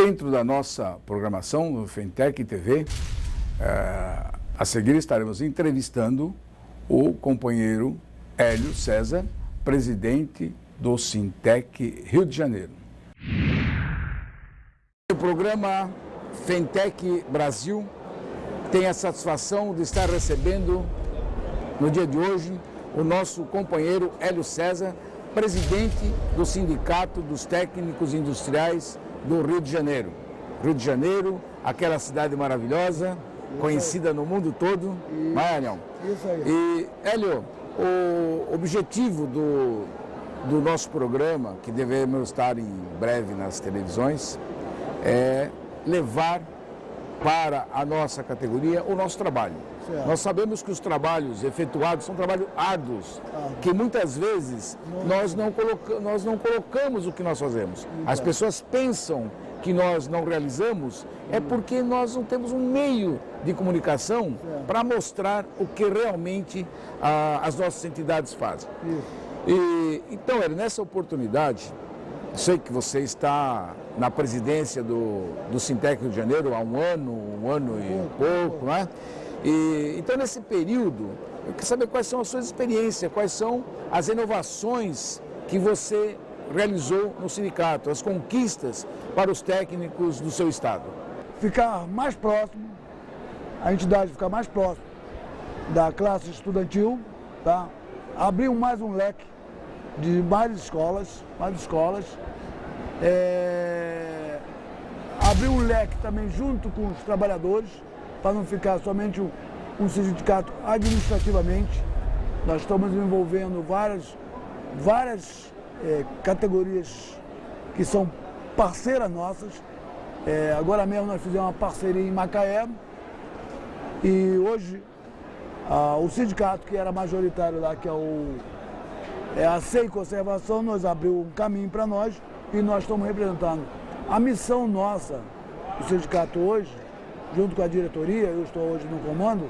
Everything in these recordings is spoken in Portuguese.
Dentro da nossa programação do Fintech TV, a seguir estaremos entrevistando o companheiro Hélio César, presidente do Sintec Rio de Janeiro. O programa Fintech Brasil tem a satisfação de estar recebendo no dia de hoje o nosso companheiro Hélio César, presidente do Sindicato dos Técnicos Industriais do Rio de Janeiro. Rio de Janeiro, aquela cidade maravilhosa, conhecida no mundo todo. Vai, Hélio. Isso aí. E, Hélio, o objetivo do nosso programa, que devemos estar em breve nas televisões, é levar para a nossa categoria o nosso trabalho. Certo. Nós sabemos que os trabalhos efetuados são trabalhos árduos, que muitas vezes nós não colocamos o que nós fazemos. As pessoas pensam que nós não realizamos, é porque nós não temos um meio de comunicação para mostrar o que realmente as nossas entidades fazem. Então, nessa oportunidade, sei que você está na presidência do Sintec Rio de Janeiro há um ano e pouco, não é? Então, nesse período, eu quero saber quais são as suas experiências, quais são as inovações que você realizou no sindicato, as conquistas para os técnicos do seu estado. Ficar mais próximo, a entidade ficar mais próximo da classe estudantil, tá? Abrir mais um leque de mais escolas, abrir um leque também junto com os trabalhadores, para não ficar somente um sindicato administrativamente. Nós estamos envolvendo várias categorias que são parceiras nossas. Agora mesmo nós fizemos uma parceria em Macaé e hoje o sindicato que era majoritário lá, que é a SEI Conservação, nos abriu um caminho para nós e nós estamos representando. A missão nossa, do sindicato hoje, junto com a diretoria, eu estou hoje no comando,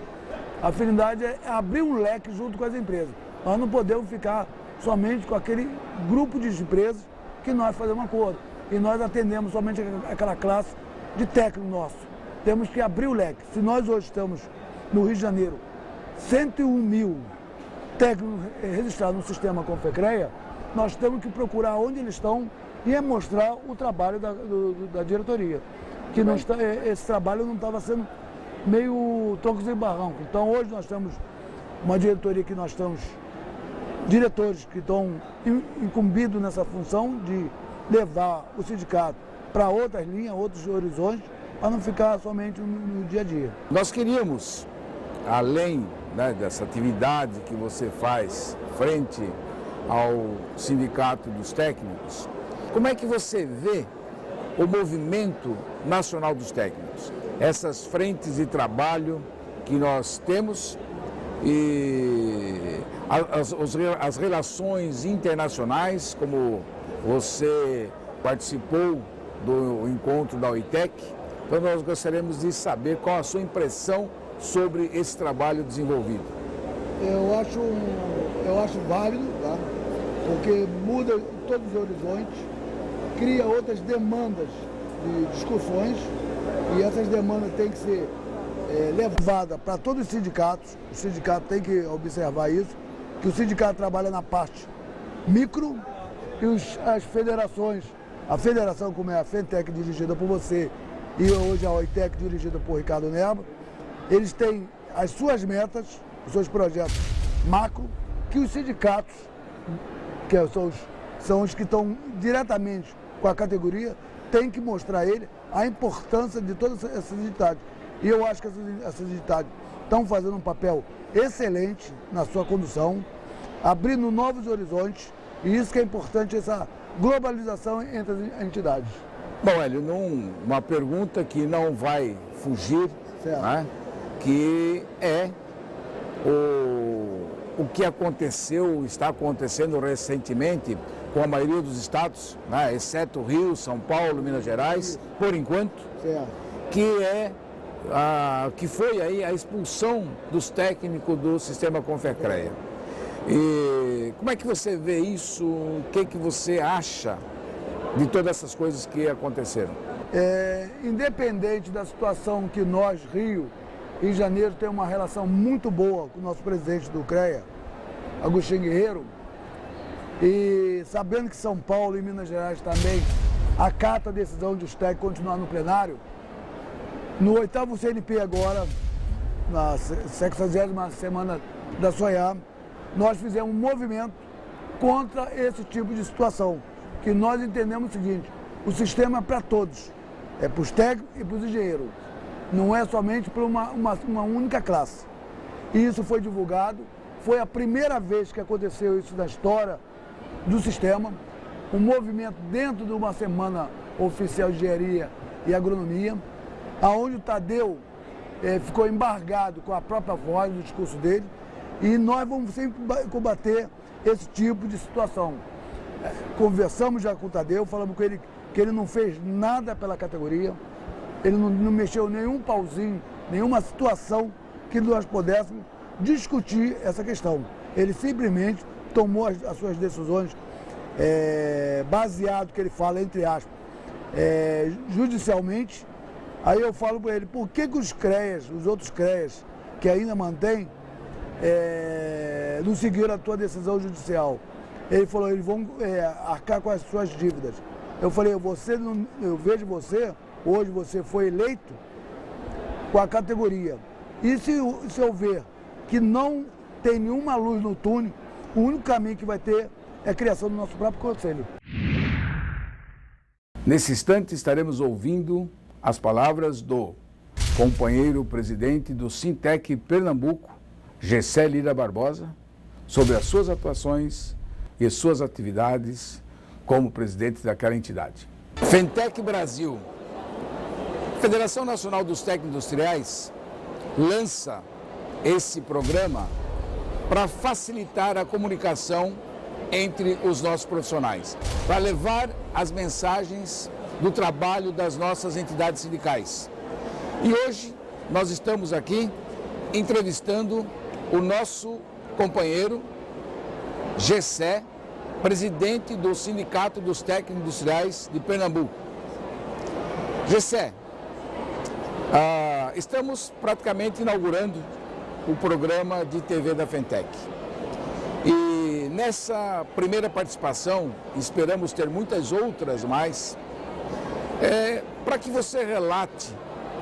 a afinidade é abrir um leque junto com as empresas. Nós não podemos ficar somente com aquele grupo de empresas que nós fazemos acordo. E nós atendemos somente aquela classe de técnico nosso. Temos que abrir o leque. Se nós hoje estamos no Rio de Janeiro, 101 mil técnicos registrados no sistema Confecreia, nós temos que procurar onde eles estão e mostrar o trabalho da diretoria. Que não está, esse trabalho não estava sendo meio troncos e barranco. Então hoje nós temos uma diretoria que nós estamos, diretores que estão incumbidos nessa função de levar o sindicato para outras linhas, outros horizontes, para não ficar somente no dia a dia. Nós queríamos, além dessa atividade que você faz frente ao Sindicato dos Técnicos, como é que você vê o movimento nacional dos técnicos? Essas frentes de trabalho que nós temos e as relações internacionais, como você participou do encontro da OITEC, então nós gostaríamos de saber qual a sua impressão sobre esse trabalho desenvolvido. Eu acho válido, tá? Porque muda todos os horizontes, cria outras demandas de discussões e essas demandas têm que ser levadas para todos os sindicatos. O sindicato tem que observar isso, que o sindicato trabalha na parte micro e as federações, a federação como é a Fintech dirigida por você e hoje a OITEC dirigida por Ricardo Nerva, eles têm as suas metas, os seus projetos macro, que os sindicatos, que são os que estão diretamente com a categoria, têm que mostrar a ele a importância de todas essas entidades. E eu acho que essas entidades estão fazendo um papel excelente na sua condução, abrindo novos horizontes, e isso que é importante, essa globalização entre as entidades. Bom, Hélio, uma pergunta que não vai fugir, né, que é o que aconteceu, está acontecendo recentemente com a maioria dos estados, né, exceto Rio, São Paulo, Minas Gerais, por enquanto, que foi aí a expulsão dos técnicos do sistema Confecreia. E como é que você vê isso? O que você acha de todas essas coisas que aconteceram? independente da situação que nós, Rio de Janeiro, temos uma relação muito boa com o nosso presidente do CREA, Agostinho Guerreiro, e sabendo que São Paulo e Minas Gerais também acata a decisão de os técnicos continuar no plenário, no 8º CNP agora, na 60ª semana da SOIA, nós fizemos um movimento contra esse tipo de situação, que nós entendemos o seguinte: o sistema é para todos, é para os técnicos e para os engenheiros, não é somente para uma única classe. E isso foi divulgado, foi a primeira vez que aconteceu isso na história do sistema, um movimento dentro de uma semana oficial de engenharia e agronomia, aonde o Tadeu ficou embargado com a própria voz do discurso dele, e nós vamos sempre combater esse tipo de situação. Conversamos já com o Tadeu, falamos com ele que ele não fez nada pela categoria, ele não mexeu nenhum pauzinho, nenhuma situação que nós pudéssemos discutir essa questão. Ele simplesmente tomou as suas decisões baseado, que ele fala, entre aspas, judicialmente. Aí eu falo para ele, por que os CREAs, os outros CREAs que ainda mantêm, não seguiram a tua decisão judicial? Ele falou, eles vão arcar com as suas dívidas. Eu falei, eu vejo você, hoje você foi eleito com a categoria. E se eu ver que não tem nenhuma luz no túnel, o único caminho que vai ter é a criação do nosso próprio conselho. Nesse instante estaremos ouvindo as palavras do companheiro presidente do Sintec Pernambuco, Gessé Lira Barbosa, sobre as suas atuações e suas atividades como presidente daquela entidade. Fentec Brasil, Federação Nacional dos Técnicos Industriais, lança esse programa para facilitar a comunicação entre os nossos profissionais, para levar as mensagens do trabalho das nossas entidades sindicais. E hoje nós estamos aqui entrevistando o nosso companheiro Gessé, presidente do Sindicato dos Técnicos Industriais de Pernambuco. Gessé, estamos praticamente inaugurando o programa de TV da Fentec. E nessa primeira participação, esperamos ter muitas outras mais, para que você relate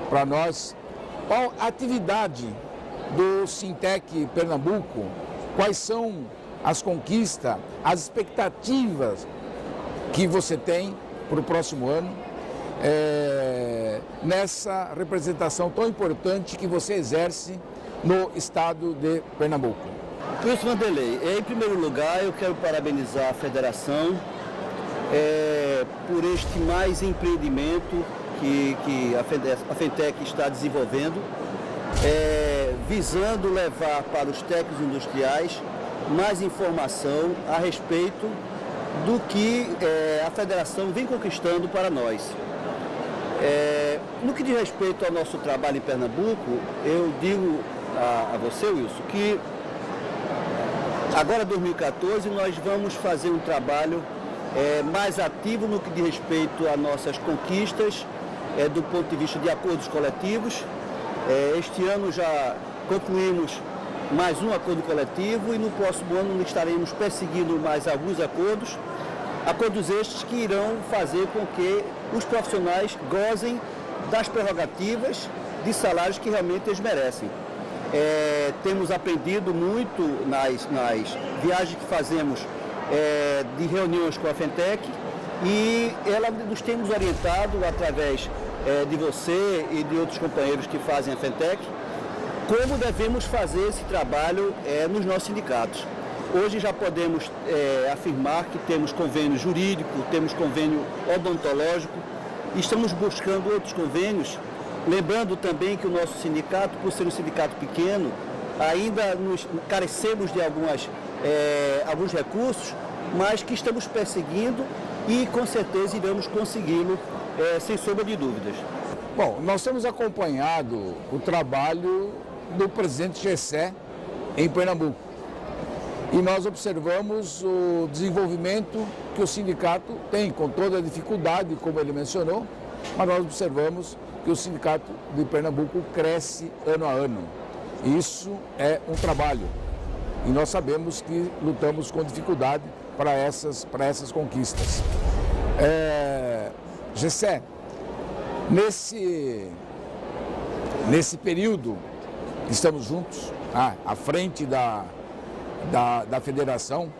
para nós qual a atividade do Sintec Pernambuco, quais são as conquistas, as expectativas que você tem para o próximo ano, nessa representação tão importante que você exerce no estado de Pernambuco. Wilson Vanderlei, em primeiro lugar eu quero parabenizar a federação por este mais empreendimento que a Fentec está desenvolvendo, visando levar para os técnicos industriais mais informação a respeito do que a federação vem conquistando para nós. No que diz respeito ao nosso trabalho em Pernambuco, eu digo a você, Wilson, que agora, em 2014, nós vamos fazer um trabalho mais ativo no que diz respeito às nossas conquistas do ponto de vista de acordos coletivos. Este ano já concluímos mais um acordo coletivo e no próximo ano estaremos perseguindo mais alguns acordos estes que irão fazer com que os profissionais gozem das prerrogativas de salários que realmente eles merecem. Temos aprendido muito nas viagens que fazemos de reuniões com a Fentec e ela nos tem nos orientado através de você e de outros companheiros que fazem a Fentec, como devemos fazer esse trabalho nos nossos sindicatos. Hoje já podemos afirmar que temos convênio jurídico, temos convênio odontológico, estamos buscando outros convênios, lembrando também que o nosso sindicato, por ser um sindicato pequeno, ainda nos carecemos de alguns recursos, mas que estamos perseguindo e com certeza iremos consegui-lo, sem sombra de dúvidas. Bom, nós temos acompanhado o trabalho do presidente Gessé em Pernambuco e nós observamos o desenvolvimento que o sindicato tem, com toda a dificuldade, como ele mencionou, mas nós observamos que o Sindicato de Pernambuco cresce ano a ano. Isso é um trabalho e nós sabemos que lutamos com dificuldade para essas conquistas. Gessé, nesse período que estamos juntos, à frente da federação,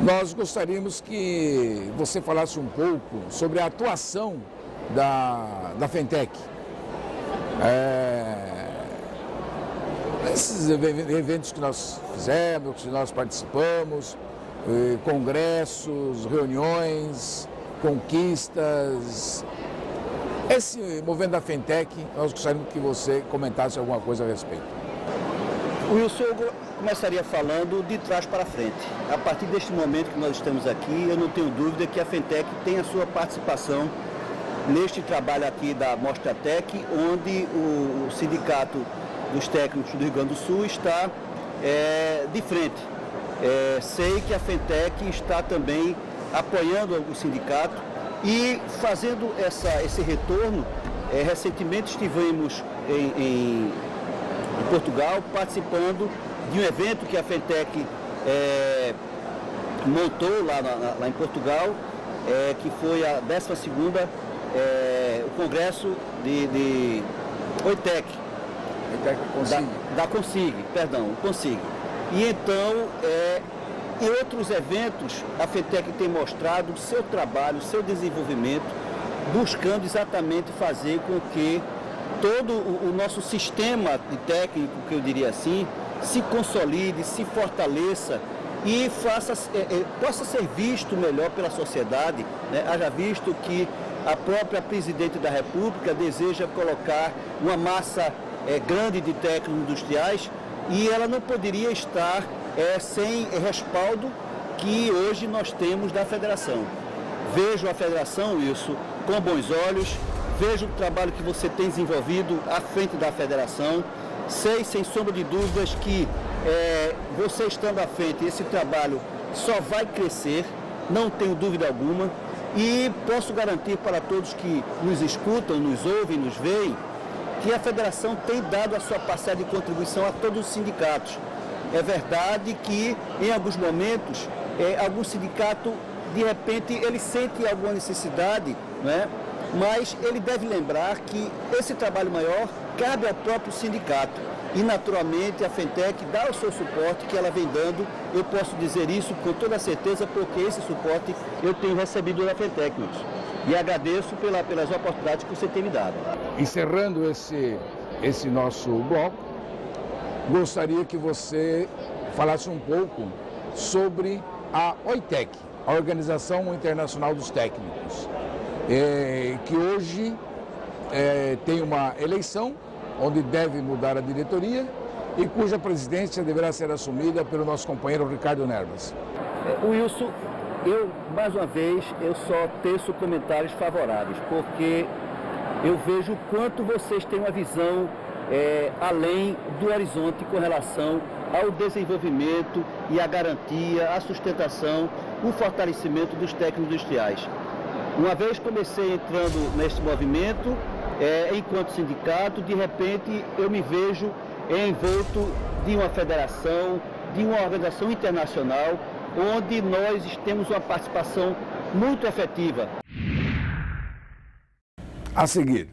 nós gostaríamos que você falasse um pouco sobre a atuação da Fentec. Esses eventos que nós fizemos, que nós participamos, congressos, reuniões, conquistas. Esse movimento da Fentec, nós gostaríamos que você comentasse alguma coisa a respeito. Wilson, eu começaria falando de trás para frente. A partir deste momento que nós estamos aqui, eu não tenho dúvida que a Fentec tem a sua participação neste trabalho aqui da Mostratec, onde o Sindicato dos Técnicos do Rio Grande do Sul está de frente. Sei que a Fentec está também apoiando o sindicato e fazendo esse retorno. Recentemente estivemos em Portugal participando de um evento que a Fentec montou lá em Portugal, que foi a 12ª, o Congresso de OITEC. Da CONSIG, perdão, CONSIG. E então, em outros eventos, a Fentec tem mostrado o seu trabalho, o seu desenvolvimento, buscando exatamente fazer com que todo o nosso sistema de técnico, que eu diria assim, se consolide, se fortaleça e possa ser visto melhor pela sociedade, né? Haja visto que a própria Presidente da República deseja colocar uma massa grande de técnicos industriais e ela não poderia estar sem respaldo que hoje nós temos da federação. Vejo a federação, isso, com bons olhos, vejo o trabalho que você tem desenvolvido à frente da federação, sei sem sombra de dúvidas que você estando à frente, esse trabalho só vai crescer, não tenho dúvida alguma, e posso garantir para todos que nos escutam, nos ouvem, nos veem, que a federação tem dado a sua parcela de contribuição a todos os sindicatos. É verdade que, em alguns momentos, algum sindicato, de repente, ele sente alguma necessidade, né? Mas ele deve lembrar que esse trabalho maior cabe ao próprio sindicato. E, naturalmente, a Fentec dá o seu suporte que ela vem dando. Eu posso dizer isso com toda certeza, porque esse suporte eu tenho recebido da Fentec, Wilson. E agradeço pelas oportunidades que você tem me dado. Encerrando esse nosso bloco, gostaria que você falasse um pouco sobre a OITEC, a Organização Internacional dos Técnicos, que hoje tem uma eleição onde deve mudar a diretoria e cuja presidência deverá ser assumida pelo nosso companheiro Ricardo Nervas. Wilson, mais uma vez, eu só teço comentários favoráveis, porque eu vejo o quanto vocês têm uma visão além do horizonte com relação ao desenvolvimento e à garantia, à sustentação, o fortalecimento dos técnicos industriais. Uma vez comecei entrando nesse movimento, enquanto sindicato, de repente eu me vejo envolto de uma federação, de uma organização internacional, onde nós temos uma participação muito efetiva. A seguir,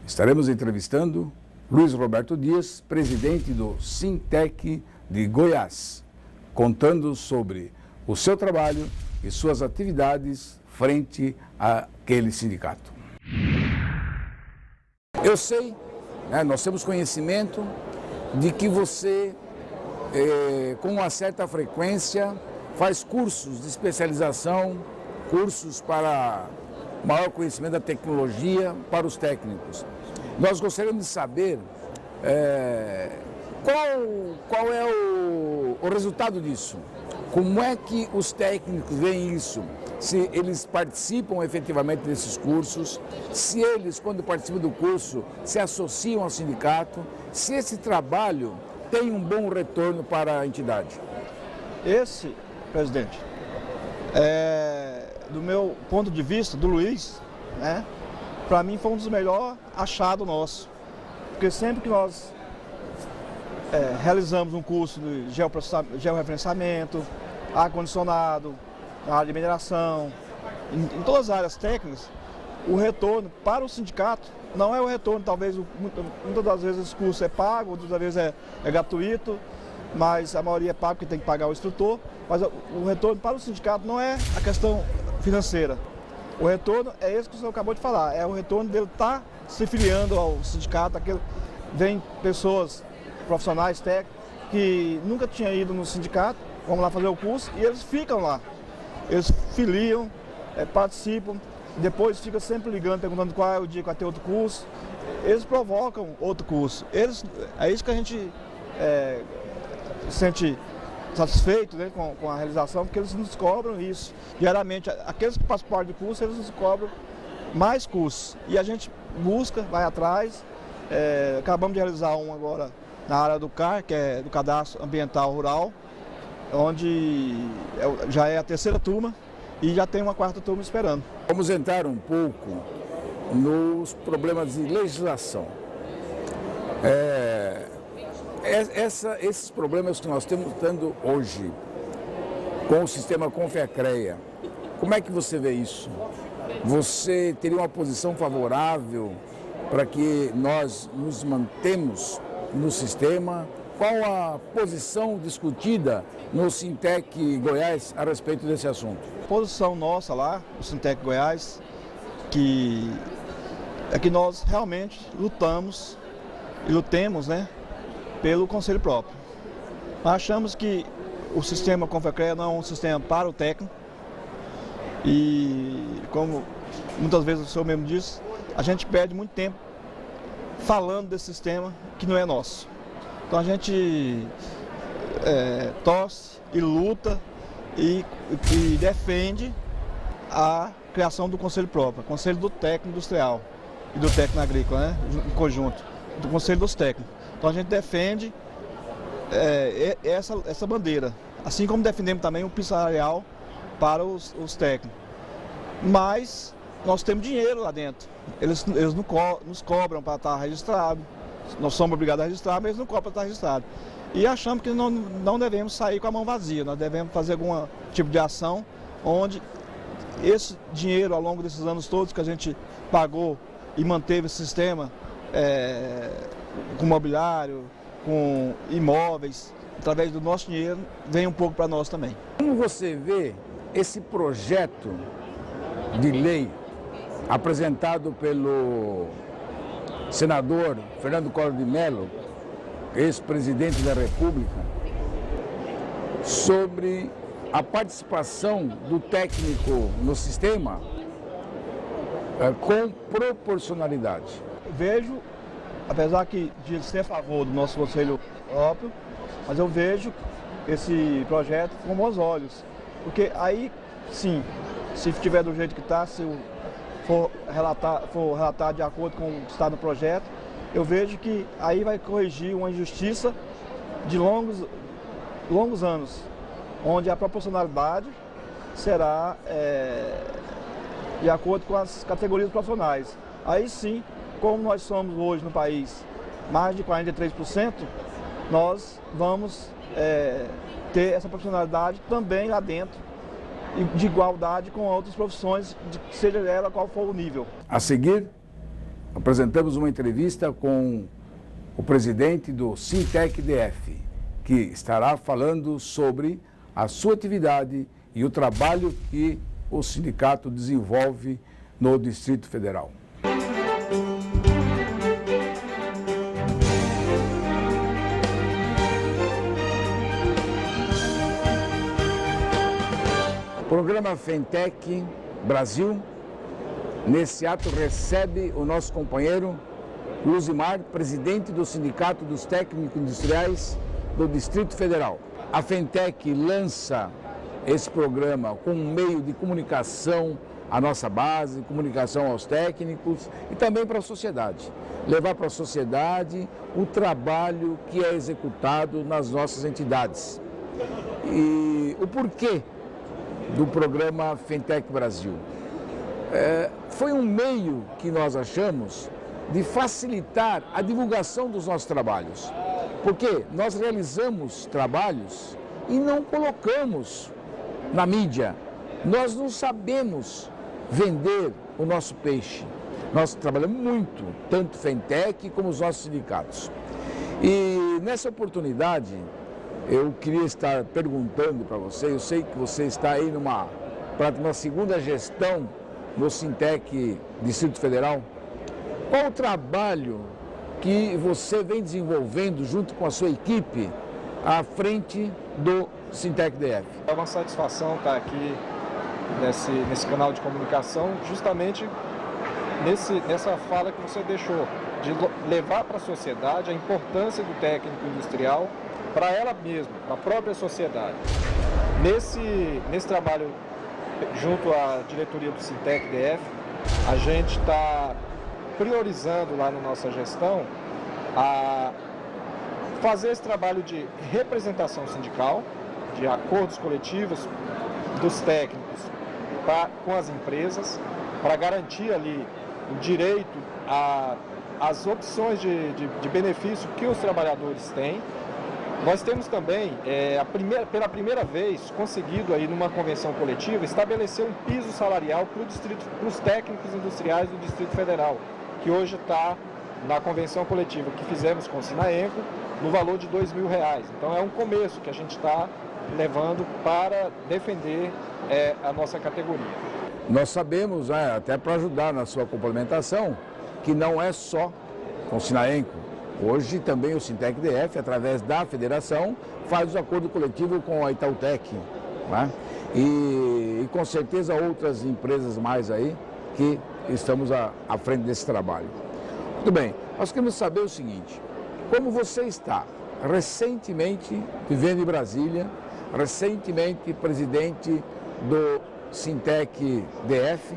estaremos entrevistando Luiz Roberto Dias, presidente do Sintec de Goiás, contando sobre o seu trabalho e suas atividades frente àquele sindicato. Eu sei, nós temos conhecimento de que você, com uma certa frequência, faz cursos de especialização, cursos para maior conhecimento da tecnologia para os técnicos. Nós gostaríamos de saber qual é o resultado disso. Como é que os técnicos veem isso? Se eles participam efetivamente desses cursos, se eles, quando participam do curso, se associam ao sindicato, se esse trabalho tem um bom retorno para a entidade. Esse, presidente, do meu ponto de vista, do Luiz, né, para mim foi um dos melhores achados nossos. Porque sempre que nós realizamos um curso de georreferenciamento, ar-condicionado, na área de mineração, em todas as áreas técnicas, o retorno para o sindicato não é o retorno, talvez muitas das vezes esse curso é pago, outras das vezes é gratuito, mas a maioria é pago porque tem que pagar o instrutor, mas o retorno para o sindicato não é a questão financeira. O retorno é esse que o senhor acabou de falar, é o retorno dele estar se filiando ao sindicato. Vem pessoas profissionais técnicos que nunca tinham ido no sindicato, vão lá fazer o curso e eles ficam lá. Eles filiam, participam, depois ficam sempre ligando, perguntando qual é o dia que vai ter outro curso. Eles provocam outro curso. É isso que a gente sente satisfeito, né, com a realização, porque eles nos cobram isso. Diariamente, aqueles que participam do curso, eles nos cobram mais cursos. E a gente busca, vai atrás. Acabamos de realizar um agora na área do CAR, que é do Cadastro Ambiental Rural, onde já é a 3ª turma e já tem uma 4ª turma esperando. Vamos entrar um pouco nos problemas de legislação. Esses problemas que nós estamos tendo hoje com o sistema Confecreia, como é que você vê isso? Você teria uma posição favorável para que nós nos mantemos no sistema? Qual a posição discutida no Sintec Goiás a respeito desse assunto? A posição nossa lá, no Sintec Goiás, é que nós realmente lutamos e lutemos, né, pelo conselho próprio. Nós achamos que o sistema Confecreia não é um sistema para o técnico e, como muitas vezes o senhor mesmo disse, a gente perde muito tempo falando desse sistema que não é nosso. Então a gente torce e luta e defende a criação do conselho próprio, Conselho do Técnico Industrial e do Técnico Agrícola, né, em conjunto, do Conselho dos Técnicos. Então a gente defende essa bandeira, assim como defendemos também o piso salarial para os técnicos. Mas nós temos dinheiro lá dentro, eles nos cobram para estar registrado, nós somos obrigados a registrar, mas eles não cobram para estar registrado. E achamos que não devemos sair com a mão vazia, nós devemos fazer algum tipo de ação onde esse dinheiro, ao longo desses anos todos que a gente pagou e manteve esse sistema, com mobiliário, com imóveis, através do nosso dinheiro, vem um pouco para nós também. Como você vê esse projeto de lei apresentado pelo senador Fernando Collor de Mello, ex-presidente da República, sobre a participação do técnico no sistema com proporcionalidade? Vejo, apesar de ser a favor do nosso conselho próprio, mas eu vejo esse projeto com bons olhos, porque aí sim, se estiver do jeito que está, se for relatar de acordo com o que está no projeto, eu vejo que aí vai corrigir uma injustiça de longos anos, onde a proporcionalidade será de acordo com as categorias profissionais. Aí sim, como nós somos hoje no país mais de 43%, nós vamos ter essa proporcionalidade também lá dentro, de igualdade com outras profissões, seja ela qual for o nível. A seguir, apresentamos uma entrevista com o presidente do Sintec DF, que estará falando sobre a sua atividade e o trabalho que o sindicato desenvolve no Distrito Federal. O programa Fentec Brasil, nesse ato, recebe o nosso companheiro Luzimar, presidente do Sindicato dos Técnicos Industriais do Distrito Federal. A Fentec lança esse programa com um meio de comunicação à nossa base, comunicação aos técnicos e também para a sociedade. Levar para a sociedade o trabalho que é executado nas nossas entidades. E o porquê do programa Fentec Brasil? foi um meio que nós achamos de facilitar a divulgação dos nossos trabalhos. Porque nós realizamos trabalhos e não colocamos na mídia. Nós não sabemos vender o nosso peixe. Nós trabalhamos muito, tanto Fentec como os nossos sindicatos. E nessa oportunidade, eu queria estar perguntando para você, eu sei que você está aí para uma segunda gestão no Sintec Distrito Federal. Qual o trabalho que você vem desenvolvendo junto com a sua equipe à frente do Sintec DF? É uma satisfação estar aqui nesse canal de comunicação, justamente nessa fala que você deixou, de levar para a sociedade a importância do técnico industrial para ela mesma, para a própria sociedade. Nesse trabalho, junto à diretoria do Sintec DF, a gente está priorizando lá na nossa gestão a fazer esse trabalho de representação sindical, de acordos coletivos dos técnicos com as empresas, para garantir ali o direito às opções de benefício que os trabalhadores têm. Nós temos também, pela primeira vez, conseguido aí numa convenção coletiva, estabelecer um piso salarial para os técnicos industriais do Distrito Federal, que hoje está na convenção coletiva que fizemos com o Sinaenco, no valor de R$2.000. Então é um começo que a gente está levando para defender a nossa categoria. Nós sabemos, até para ajudar na sua complementação, que não é só com o Sinaenco. Hoje também o Sintec DF, através da federação, faz o acordo coletivo com a Itautec, né? E com certeza outras empresas mais aí que estamos à frente desse trabalho. Muito bem, nós queremos saber o seguinte: como você está recentemente vivendo em Brasília, recentemente presidente do Sintec DF,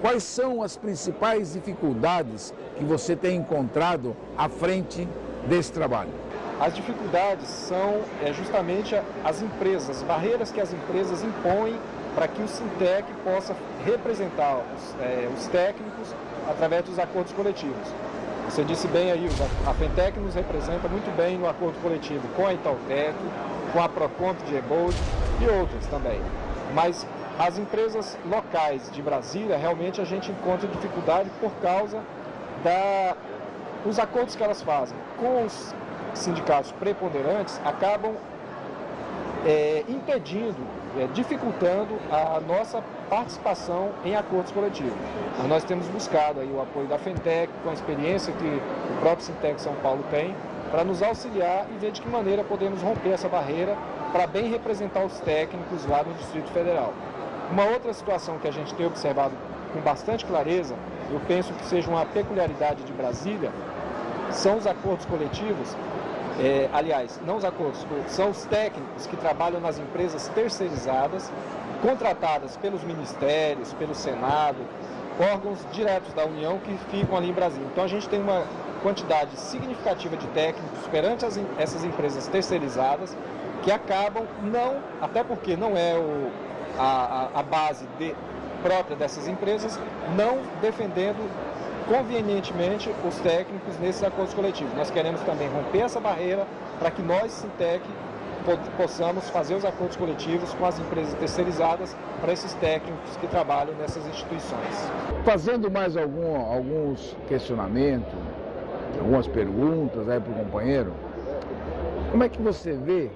quais são as principais dificuldades que você tem encontrado à frente desse trabalho? As dificuldades são justamente as empresas, as barreiras que as empresas impõem para que o Sintec possa representar os técnicos através dos acordos coletivos. Você disse bem aí, a Fentec nos representa muito bem no acordo coletivo com a Itautec, com a Procomp de Ebold e outras também. Mas as empresas locais de Brasília, realmente a gente encontra dificuldade por causa dos acordos que elas fazem com os sindicatos preponderantes, acabam impedindo, dificultando a nossa participação em acordos coletivos. Mas nós temos buscado aí o apoio da Fentec, com a experiência que o próprio Sintec São Paulo tem, para nos auxiliar e ver de que maneira podemos romper essa barreira para bem representar os técnicos lá no Distrito Federal. Uma outra situação que a gente tem observado com bastante clareza, eu penso que seja uma peculiaridade de Brasília, são os acordos coletivos, não os acordos, são os técnicos que trabalham nas empresas terceirizadas, contratadas pelos ministérios, pelo Senado, órgãos diretos da União que ficam ali em Brasília. Então a gente tem uma quantidade significativa de técnicos perante essas empresas terceirizadas que acabam até porque não é a base própria dessas empresas, não defendendo convenientemente os técnicos nesses acordos coletivos. Nós queremos também romper essa barreira para que nós, Sintec, possamos fazer os acordos coletivos com as empresas terceirizadas para esses técnicos que trabalham nessas instituições. Fazendo mais alguns questionamentos, algumas perguntas aí para o companheiro, como é que você vê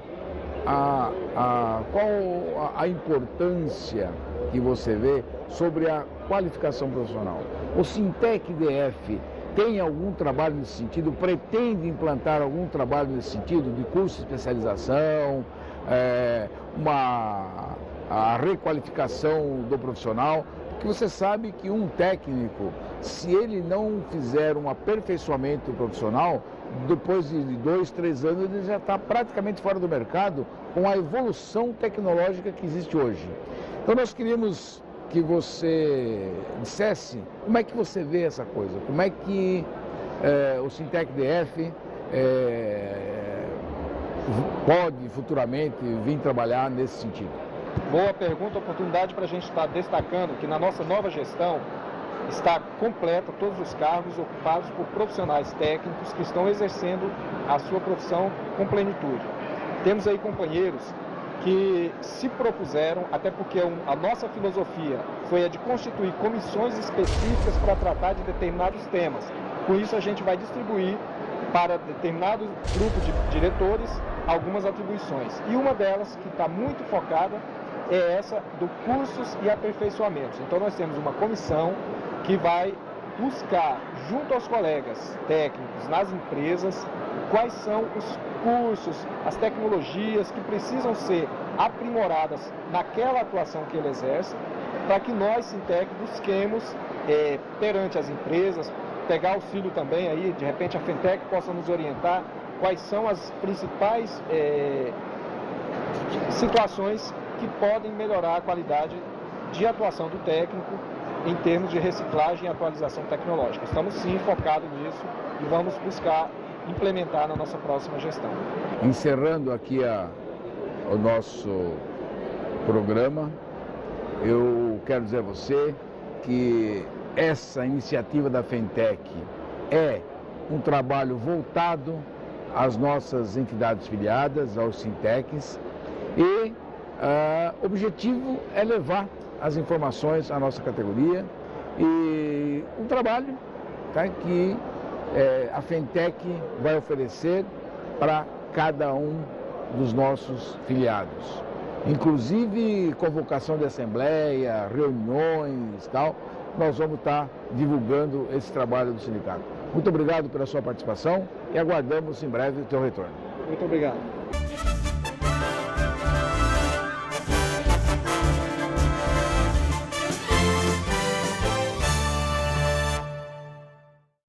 qual a importância que você vê sobre a qualificação profissional? O Sintec DF tem algum trabalho nesse sentido? Pretende implantar algum trabalho nesse sentido, de curso de especialização, a requalificação do profissional? Porque você sabe que um técnico, se ele não fizer um aperfeiçoamento profissional, depois de 2, 3 anos, ele já está praticamente fora do mercado com a evolução tecnológica que existe hoje. Então nós queríamos que você dissesse como é que você vê essa coisa, como é que o Sintec DF pode futuramente vir trabalhar nesse sentido. Boa pergunta, oportunidade para a gente estar destacando que na nossa nova gestão está completa todos os cargos ocupados por profissionais técnicos que estão exercendo a sua profissão com plenitude. Temos aí companheiros que se propuseram, até porque a nossa filosofia foi a de constituir comissões específicas para tratar de determinados temas. Com isso a gente vai distribuir para determinado grupo de diretores algumas atribuições. E uma delas, que está muito focada, é essa do cursos e aperfeiçoamentos. Então nós temos uma comissão que vai buscar, junto aos colegas técnicos nas empresas, quais são os cursos, as tecnologias que precisam ser aprimoradas naquela atuação que ele exerce, para que nós, Sintec, busquemos perante as empresas, pegar auxílio também aí, de repente a Fentec possa nos orientar quais são as principais situações que podem melhorar a qualidade de atuação do técnico em termos de reciclagem e atualização tecnológica. Estamos sim focados nisso e vamos buscar implementar na nossa próxima gestão. Encerrando aqui o nosso programa, eu quero dizer a você que essa iniciativa da Fentec é um trabalho voltado às nossas entidades filiadas, aos Sintecs, e o objetivo é levar as informações à nossa categoria e um trabalho, tá, que a Fentec vai oferecer para cada um dos nossos filiados. Inclusive convocação de assembleia, reuniões, tal, nós vamos estar divulgando esse trabalho do sindicato. Muito obrigado pela sua participação e aguardamos em breve o teu retorno. Muito obrigado.